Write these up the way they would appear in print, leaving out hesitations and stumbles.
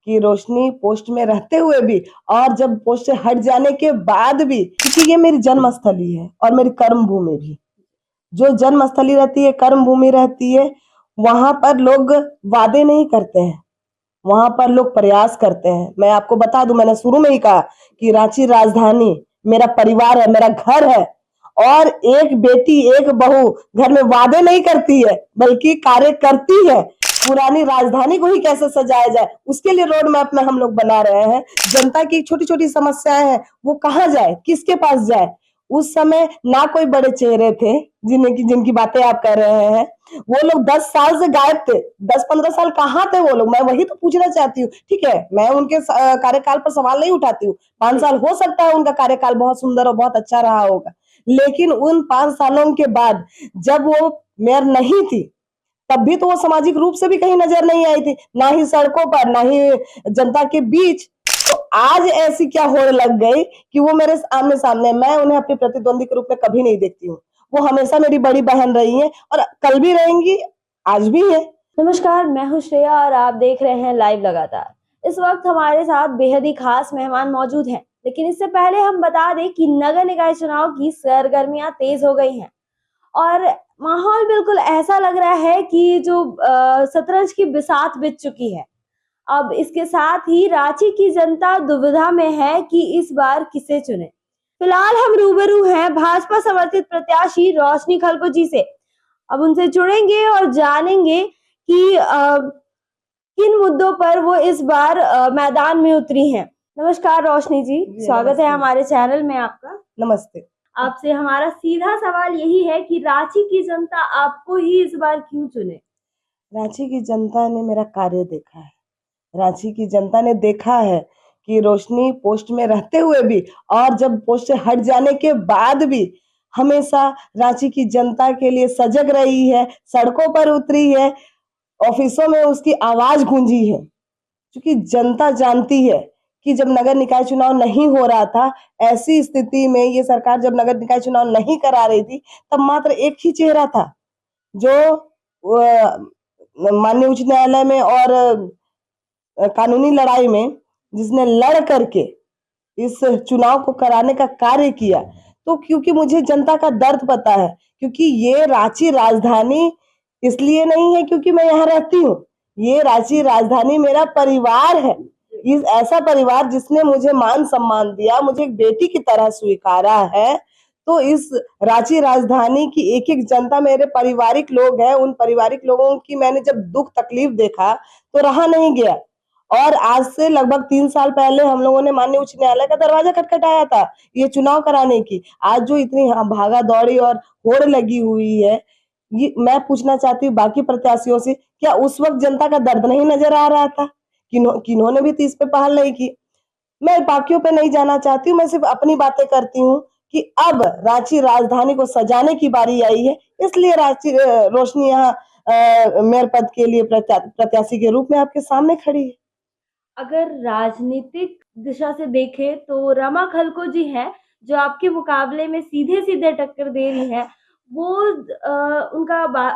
कि रोशनी पोस्ट में रहते हुए भी और जब पोस्ट से हट जाने के बाद भी, क्योंकि ये मेरी जन्म स्थली है और मेरी कर्म भूमि भी। जो जन्म स्थली रहती है, कर्म भूमि रहती है, वहां पर लोग वादे नहीं करते हैं, वहां पर लोग प्रयास करते हैं। मैं आपको बता दूं, मैंने शुरू में ही कहा कि रांची राजधानी मेरा परिवार है, मेरा घर है। और एक बेटी एक बहू घर में वादे नहीं करती है बल्कि कार्य करती है। पुरानी राजधानी को ही कैसे सजाया जाए, उसके लिए रोड मैप में हम लोग बना रहे हैं। जनता की छोटी छोटी समस्याएं हैं, वो कहाँ जाए, किसके पास जाए। उस समय ना कोई बड़े चेहरे थे जिनकी बातें आप कर रहे हैं। वो लोग 10 साल से गायब थे, 10-15 साल कहाँ थे वो लोग, मैं वही तो पूछना चाहती हूँ। ठीक है, मैं उनके कार्यकाल पर सवाल नहीं उठाती हूँ। 5 साल हो सकता है उनका कार्यकाल बहुत सुंदर और बहुत अच्छा रहा होगा, लेकिन उन 5 सालों के बाद जब वो मेयर नहीं थी, तब भी तो वो सामाजिक रूप से भी कहीं नजर नहीं आई थी, ना ही सड़कों पर, ना ही जनता के बीच। तो आज ऐसी क्या होड़ लग गई कि वो मेरे आमने सामने, मैं उन्हें अपने प्रतिद्वंदी के रूप में कभी नहीं देखती हूँ। वो हमेशा मेरी बड़ी बहन रही है और कल भी रहेंगी, आज भी है। नमस्कार, मैं हूं श्रेया और आप देख रहे हैं लाइव लगातार। इस वक्त हमारे साथ बेहद ही खास मेहमान मौजूद हैं, लेकिन इससे पहले हम बता दें कि नगर निकाय चुनाव की सरगर्मियां तेज हो गई हैं और माहौल बिल्कुल ऐसा लग रहा है कि जो शतरंज की बिसात बिछ चुकी है। अब इसके साथ ही रांची की जनता दुविधा में है कि इस बार किसे चुने। फिलहाल हम रूबरू हैं भाजपा समर्थित प्रत्याशी रोशनी खलको जी से। अब उनसे जुड़ेंगे और जानेंगे कि किन मुद्दों पर वो इस बार मैदान में उतरी हैं। नमस्कार रोशनी जी, स्वागत है हमारे चैनल में आपका। नमस्ते। आपसे हमारा सीधा सवाल यही है कि रांची की जनता आपको ही इस बार क्यों चुने? रांची की जनता ने मेरा कार्य देखा है। रांची की जनता ने देखा है कि रोशनी पोस्ट में रहते हुए भी और जब पोस्ट से हट जाने के बाद भी हमेशा रांची की जनता के लिए सजग रही है, सड़कों पर उतरी है, ऑफिसों में उसकी आवाज गूंजी है। क्योंकि जनता जानती है कि जब नगर निकाय चुनाव नहीं हो रहा था, ऐसी स्थिति में ये सरकार जब नगर निकाय चुनाव नहीं करा रही थी, तब मात्र एक ही चेहरा था जो माननीय उच्च न्यायालय में और कानूनी लड़ाई में जिसने लड़ करके इस चुनाव को कराने का कार्य किया। तो क्योंकि मुझे जनता का दर्द पता है, क्योंकि ये रांची राजधानी इसलिए नहीं है क्योंकि मैं यहाँ रहती हूँ, ये रांची राजधानी मेरा परिवार है। इस ऐसा परिवार जिसने मुझे मान सम्मान दिया, मुझे एक बेटी की तरह स्वीकारा है। तो इस रांची राजधानी की एक एक जनता मेरे पारिवारिक लोग हैं। उन पारिवारिक लोगों की मैंने जब दुख तकलीफ देखा तो रहा नहीं गया। और आज से लगभग 3 साल पहले हम लोगों ने माननीय उच्च न्यायालय का दरवाजा खटखटाया था ये चुनाव कराने की। आज जो इतनी भागा दौड़ी और होड़ लगी हुई है, ये मैं पूछना चाहती हूँ बाकी प्रत्याशियों से, क्या उस वक्त जनता का दर्द नहीं नजर आ रहा था? किन्होंने भी तो इस पे पहल नहीं की। मैं बाकियों पे नहीं जाना चाहती हूँ, मैं सिर्फ अपनी बातें करती हूँ कि अब रांची राजधानी को सजाने की बारी आई है, इसलिए रांची रोशनी यहाँ मेयर पद के लिए प्रत्याशी के रूप में आपके सामने खड़ी है। अगर राजनीतिक दिशा से देखें तो रमा खलको जी हैं जो आपके मुकाबले में सीधे सीधे टक्कर दे रही है। वो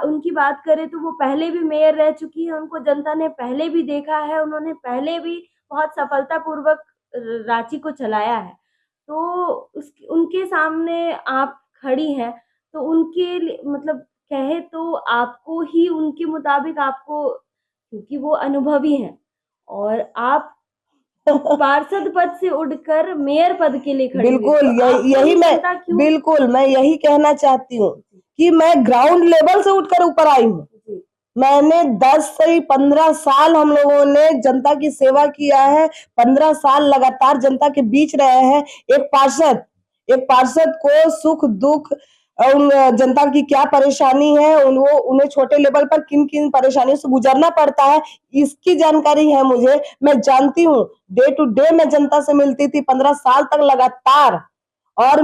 उनकी बात करें तो वो पहले भी मेयर रह चुकी है, उनको जनता ने पहले भी देखा है, उन्होंने पहले भी बहुत सफलतापूर्वक रांची को चलाया है। तो उनके सामने आप खड़ी हैं, तो उनके मतलब कहे तो आपको ही उनके मुताबिक आपको, क्योंकि वो अनुभवी हैं और आप पार्षद पद से उठकर मेयर पद के लिए खड़ी हुई, बिल्कुल तो बिल्कुल मैं यही कहना चाहती हूँ कि मैं ग्राउंड लेवल से उठकर ऊपर आई हूँ। मैंने 10 से 15 साल हम लोगों ने जनता की सेवा किया है, 15 साल लगातार जनता के बीच रहे हैं। एक पार्षद को सुख दुख उन जनता की क्या परेशानी है, उन्हें छोटे लेवल पर किन किन परेशानियों से गुजरना पड़ता है, इसकी जानकारी है मुझे। मैं जानती हूँ, डे टू डे मैं जनता से मिलती थी 15 साल तक लगातार। और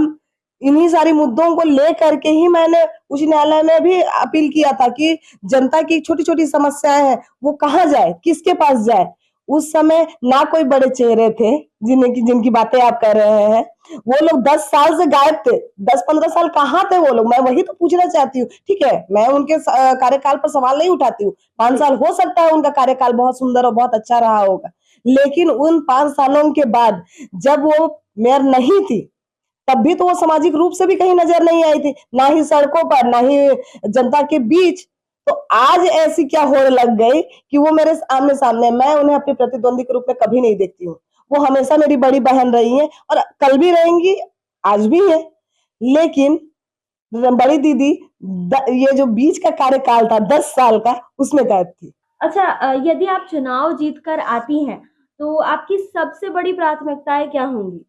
इन्हीं सारी मुद्दों को लेकर के ही मैंने उच्च न्यायालय में भी अपील किया था कि जनता की छोटी छोटी समस्याएं हैं, वो कहाँ जाए, किसके पास जाए। उस समय ना कोई बड़े चेहरे थे जिनकी बातें आप कर रहे हैं। वो लोग 10 साल से गायब थे, 10-15 साल कहाँ थे वो लोग, मैं वही तो पूछना चाहती हूँ। ठीक है, मैं उनके कार्यकाल पर सवाल नहीं उठाती हूँ। 5 साल हो सकता है उनका कार्यकाल बहुत सुंदर और बहुत अच्छा रहा होगा, लेकिन उन 5 सालों के बाद जब वो मेयर नहीं थी, तब भी तो वो सामाजिक रूप से भी कहीं नजर नहीं आई थी, ना ही सड़कों पर, ना ही जनता के बीच। तो आज ऐसी क्या होड़ लग गई कि वो मेरे आमने सामने, मैं उन्हें अपने प्रतिद्वंदी के रूप में कभी नहीं देखती हूँ। वो हमेशा मेरी बड़ी बहन रही हैं और कल भी रहेंगी, आज भी है। लेकिन बड़ी दीदी ये जो बीच का कार्यकाल था 10 साल का, उसमें कैद थी। अच्छा, यदि आप चुनाव जीतकर आती हैं, तो आपकी सबसे बड़ी प्राथमिकताएँ क्या होंगी?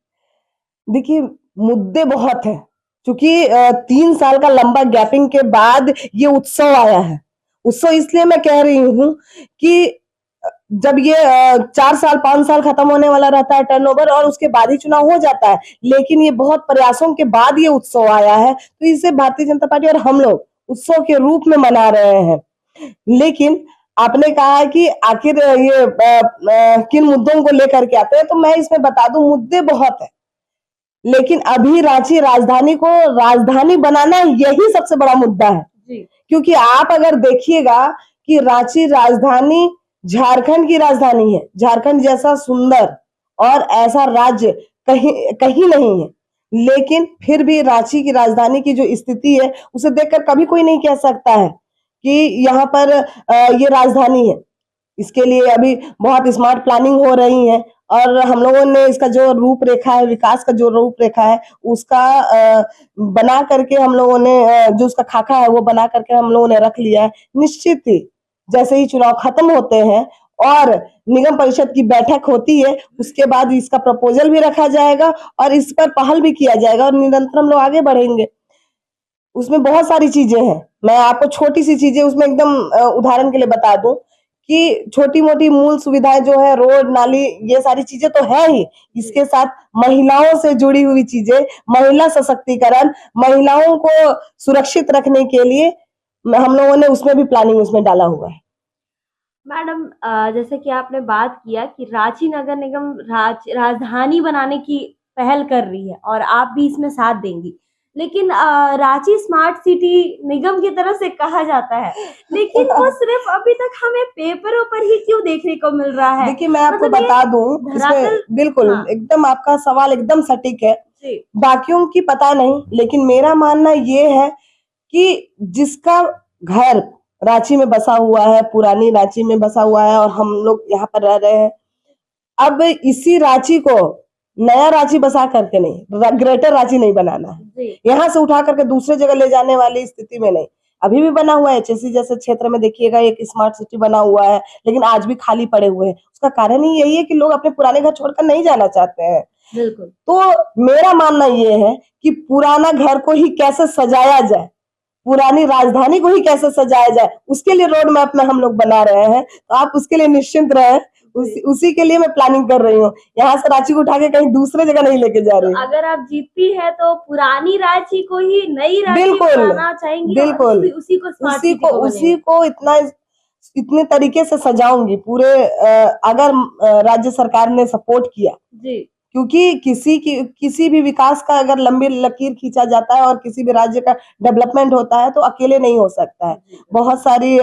देखिए, मुद्दे बहुत हैं, क्योंकि 3 साल का लंबा गैपिंग के बाद ये उत्सव आया है। उत्सव इसलिए मैं कह रही हूँ कि जब ये 4 साल 5 साल खत्म होने वाला रहता है टर्नओवर और उसके बाद ही चुनाव हो जाता है, लेकिन ये बहुत प्रयासों के बाद ये उत्सव आया है, तो इसे भारतीय जनता पार्टी और हम लोग उत्सव के रूप में मना रहे हैं। लेकिन आपने कहा है कि आखिर ये किन मुद्दों को लेकर के आते हैं, तो मैं इसमें बता दूं, मुद्दे बहुत है, लेकिन अभी रांची राजधानी को राजधानी बनाना यही सबसे बड़ा मुद्दा है। जी। क्योंकि आप अगर देखिएगा कि रांची राजधानी झारखंड की राजधानी है, झारखंड जैसा सुंदर और ऐसा राज्य कहीं कहीं नहीं है, लेकिन फिर भी रांची की राजधानी की जो स्थिति है, उसे देखकर कभी कोई नहीं कह सकता है कि यहाँ पर ये राजधानी है। इसके लिए अभी बहुत स्मार्ट प्लानिंग हो रही है और हम लोगों ने इसका जो रूपरेखा है, विकास का जो रूपरेखा है, उसका बना करके हम लोगों ने जो उसका खाका है वो बना करके हम लोगों ने रख लिया है। निश्चित ही जैसे ही चुनाव खत्म होते हैं और निगम परिषद की बैठक होती है, उसके बाद इसका प्रपोजल भी रखा जाएगा और इस पर पहल भी किया जाएगा और निरंतर हम लोग आगे बढ़ेंगे। उसमें बहुत सारी चीजें हैं, मैं आपको छोटी सी चीजें उसमें एकदम उदाहरण के लिए बता दूं कि छोटी-मोटी मूल सुविधाएं जो है, रोड, नाली, ये सारी चीजें तो है ही। इसके साथ महिलाओं से जुड़ी हुई चीजें, महिला सशक्तिकरण, महिलाओं को सुरक्षित रखने के लिए हम लोगों ने उसमें भी प्लानिंग उसमें डाला हुआ है। मैडम, जैसे कि आपने बात किया कि रांची नगर निगम राजधानी बनाने की पहल कर रही है और आप भी इसमें साथ देंगी। लेकिन रांची स्मार्ट सिटी निगम की तरफ से कहा जाता है, लेकिन वो सिर्फ अभी तक हमें पेपरों पर ही क्यों देखने को मिल रहा है? देखिए, मैं आपको मतलब ये बता दूं, इसमें धरातल। बिल्कुल हाँ। एकदम आपका सवाल एकदम सटीक है। जी। बाकियों की पता नहीं, लेकिन मेरा मानना ये है कि जिसका घर रांची में बसा हुआ है, पुरानी रांची में बसा हुआ है और हम लोग यहाँ पर रह रहे हैं, अब इसी रांची को नया रांची बसा करके नहीं, ग्रेटर रांची नहीं बनाना है। यहाँ से उठा करके दूसरे जगह ले जाने वाली स्थिति में नहीं। अभी भी बना हुआ है, एचएससी जैसे क्षेत्र में देखिएगा एक स्मार्ट सिटी बना हुआ है, लेकिन आज भी खाली पड़े हुए हैं। उसका कारण ही यही है कि लोग अपने पुराने घर छोड़कर नहीं जाना चाहते हैं। बिल्कुल। तो मेरा मानना ये है कि पुराना घर को ही कैसे सजाया जाए, पुरानी राजधानी को ही कैसे सजाया जाए, उसके लिए रोड मैप में हम लोग बना रहे हैं। तो आप उसके लिए निश्चिंत रहें, उसी के लिए मैं प्लानिंग कर रही हूँ। यहाँ से रांची को उठा के कहीं दूसरे जगह नहीं लेके जा रही तो अगर आप जीतती है तो पुरानी रांची को ही नई रांची बिल्कुल बनाना चाहेंगी और बिल्कुल उसी को स्मार्ट सिटी को उसी को इतने तरीके से सजाऊंगी पूरे, अगर राज्य सरकार ने सपोर्ट किया। जी। क्योंकि किसी भी विकास का अगर लंबी लकीर खींचा जाता है और किसी भी राज्य का डेवलपमेंट होता है तो अकेले नहीं हो सकता है। बहुत सारी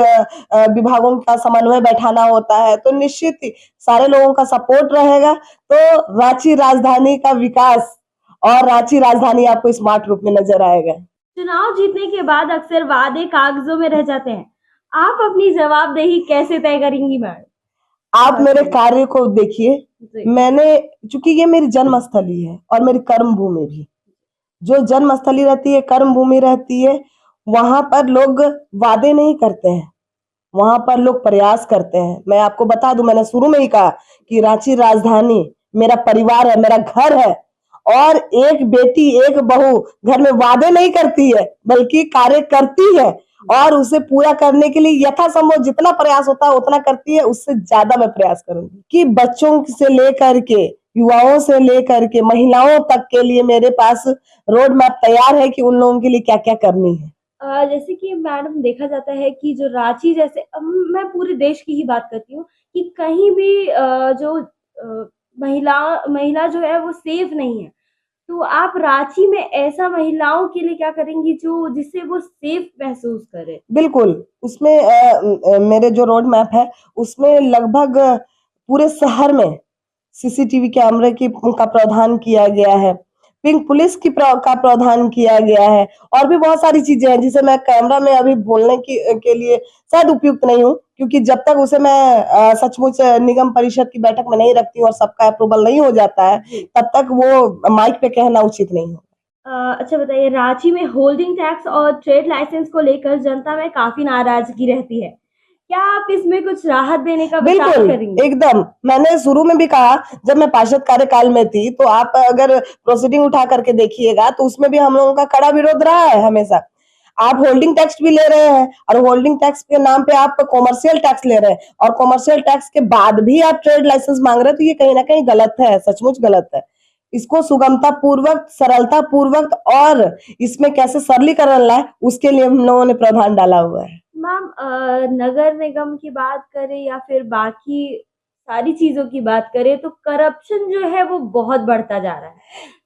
विभागों का समन्वय बैठाना होता है, तो निश्चित ही सारे लोगों का सपोर्ट रहेगा तो रांची राजधानी का विकास और रांची राजधानी आपको स्मार्ट रूप में नजर आएगा। चुनाव जीतने के बाद अक्सर वादे कागजों में रह जाते हैं। आप अपनी जवाबदेही कैसे तय करेंगी मैडम? आप मेरे कार्य को देखिए, मैंने, चूंकि ये मेरी जन्मस्थली है और मेरी कर्म भूमि भी, जो जन्मस्थली रहती है, कर्म भूमि रहती है, वहां पर लोग वादे नहीं करते हैं, वहां पर लोग प्रयास करते हैं। मैं आपको बता दूं, मैंने शुरू में ही कहा कि रांची राजधानी मेरा परिवार है, मेरा घर है और एक बेटी एक बहू घर में वादे नहीं करती है बल्कि कार्य करती है और उसे पूरा करने के लिए यथासंभव जितना प्रयास होता है उतना करती है। उससे ज्यादा मैं प्रयास करूंगी कि बच्चों से लेकर के, युवाओं से लेकर के, महिलाओं तक के लिए मेरे पास रोड मैप तैयार है कि उन लोगों के लिए क्या क्या करनी है। जैसे कि मैडम देखा जाता है कि जो रांची जैसे, मैं पूरे देश की ही बात करती हूँ कि कहीं भी जो महिला जो है वो सेफ नहीं है। तो आप रांची में ऐसा महिलाओं के लिए क्या करेंगी जो जिससे वो सेफ महसूस करे? बिल्कुल, उसमें मेरे जो रोड मैप है उसमें लगभग पूरे शहर में सीसीटीवी कैमरे का प्रावधान किया गया है, पिंक पुलिस का प्रावधान किया गया है और भी बहुत सारी चीजें हैं जिसे मैं कैमरा में अभी बोलने के लिए शायद उपयुक्त नहीं हूँ, क्योंकि जब तक उसे मैं सचमुच निगम परिषद की बैठक में नहीं रखती और सबका अप्रूवल नहीं हो जाता है, तब तक वो माइक पे कहना उचित नहीं हो। अच्छा बताइए, रांची में होल्डिंग टैक्स और ट्रेड लाइसेंस को लेकर जनता में काफी नाराजगी रहती है, क्या आप इसमें कुछ राहत देने का विचार बिल्कुल, करेंगे? एकदम। मैंने शुरू में भी कहा, जब मैं पार्षद कार्यकाल में थी, तो आप अगर प्रोसीडिंग उठा करके देखिएगा तो उसमें भी हम लोगों का कड़ा विरोध रहा है हमेशा। आप होल्डिंग टैक्स भी ले रहे हैं और होल्डिंग टैक्स के नाम पे आप कॉमर्शियल टैक्स ले रहे हैं और कॉमर्शियल टैक्स के बाद भी आप ट्रेड लाइसेंस मांग रहे हैं, तो ये कहीं ना कहीं गलत है, सचमुच गलत है। इसको सुगमता पूर्वक, सरलता पूर्वक और इसमें कैसे सरलीकरण लाए, उसके लिए हम लोगों ने प्रावधान डाला हुआ है। मैम, नगर निगम की बात करें या फिर बाकी सारी चीजों की बात करें तो करप्शन जो है वो बहुत बढ़ता जा रहा है,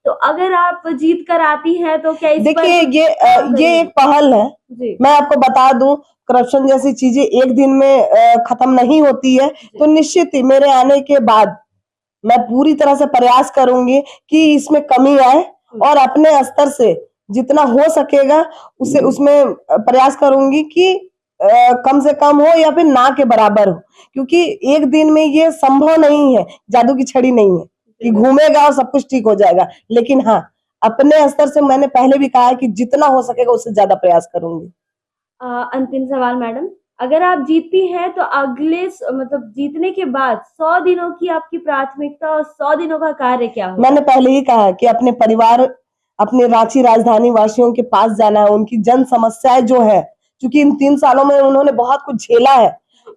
तो अगर आप जीत कर आती हैं तो क्या इस पर देखिए, कुछ ये काम ये करेंगी? एक पहल है। जी। मैं आपको बता दूं, करप्शन जैसी चीजें एक दिन में खत्म नहीं होती है, तो निश्चित ही मेरे आने के बाद मैं पूरी तरह से प्रयास करूंगी कि इसमें कमी आए और अपने स्तर से जितना हो सकेगा उसे उसमें प्रयास करूंगी कि कम से कम हो या फिर ना के बराबर हो, क्योंकि एक दिन में ये संभव नहीं है, जादू की छड़ी नहीं है कि घूमेगा और सब कुछ ठीक हो जाएगा। लेकिन हाँ, अपने स्तर से मैंने पहले भी कहा है कि जितना हो सकेगा उससे ज्यादा प्रयास करूंगी। अंतिम सवाल मैडम, अगर आप जीतती हैं तो अगले मतलब जीतने के बाद 100 दिनों की आपकी प्राथमिकता और 100 दिनों का कार्य क्या होगा? मैंने पहले ही कहा कि अपने परिवार, अपने रांची राजधानी वासियों के पास जाना है, उनकी जन समस्याएं जो है, क्योंकि इन 3 सालों में उन्होंने बहुत कुछ झेला है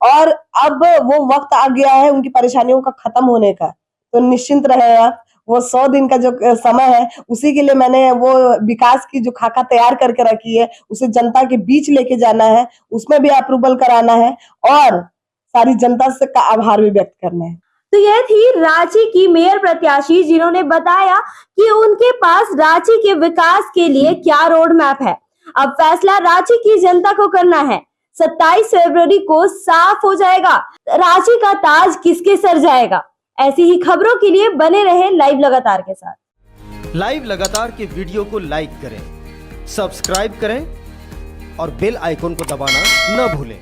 और अब वो वक्त आ गया है उनकी परेशानियों का खत्म होने का। तो निश्चिंत रहे आप, वो 100 दिन का जो समय है, उसी के लिए मैंने वो विकास की जो खाका तैयार करके रखी है, उसे जनता के बीच लेके जाना है, उसमें भी अप्रूवल कराना है और सारी जनता से का आभार भी व्यक्त करना है। तो यह थी रांची की मेयर प्रत्याशी जिन्होंने बताया कि उनके पास रांची के विकास के लिए क्या रोड मैप है। अब फैसला रांची की जनता को करना है। 27 फरवरी को साफ हो जाएगा रांची का ताज किसके सर जाएगा। ऐसी ही खबरों के लिए बने रहे लाइव लगातार के साथ। लाइव लगातार के वीडियो को लाइक करें, सब्सक्राइब करें और बेल आइकॉन को दबाना न भूलें।